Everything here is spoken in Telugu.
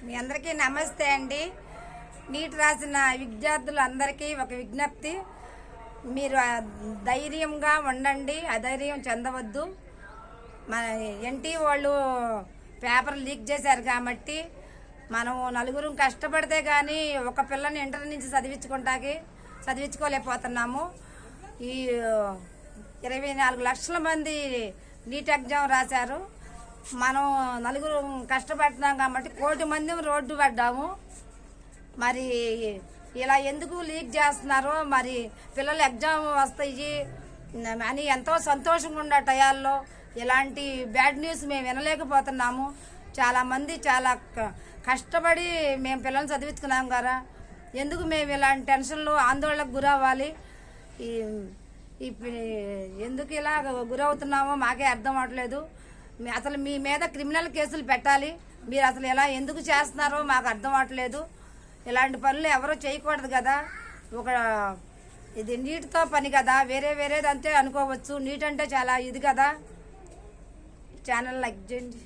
మీ అందరికీ నమస్తే అండి. నీట్ రాసిన విద్యార్థులందరికీ ఒక విజ్ఞప్తి, మీరు ధైర్యంగా ఉండండి, అధైర్యం చెందవద్దు. మన ఎన్టీ వాళ్ళు పేపర్ లీక్ చేశారు కాబట్టి మనం నలుగురు కష్టపడితే కానీ ఒక పిల్లని ఇంటర్ నుంచి చదివించుకోలేకపోతున్నాము. ఈ 24 లక్షల మంది నీట్ ఎగ్జామ్ రాశారు. మనం నలుగురు కష్టపడుతున్నాం కాబట్టి 1 కోటి మంది రోడ్డు పడ్డాము. మరి ఇలా ఎందుకు లీక్ చేస్తున్నారో, మరి పిల్లలు ఎగ్జామ్ వస్తాయి అని ఎంతో సంతోషంగా ఉన్న టయాల్లో ఇలాంటి బ్యాడ్ న్యూస్ మేము వినలేకపోతున్నాము. చాలామంది చాలా కష్టపడి మేము పిల్లల్ని చదివించుకున్నాం కదా, ఎందుకు మేము ఇలాంటి టెన్షన్లు ఆందోళనకు గురవ్వాలి? ఎందుకు ఇలా గురవుతున్నామో మాకే అర్థం అవట్లేదు. అసలు మీ మీద క్రిమినల్ కేసులు పెట్టాలి. మీరు అసలు ఎలా ఎందుకు చేస్తున్నారో మాకు అర్థం అవట్లేదు. ఇలాంటి పనులు ఎవరో చేయకూడదు కదా. ఇది నీటితో పని కదా, వేరేదంతే అనుకోవచ్చు. నీట్ అంటే చాలా ఇది కదా. ఛానల్ లైక్ చేయండి.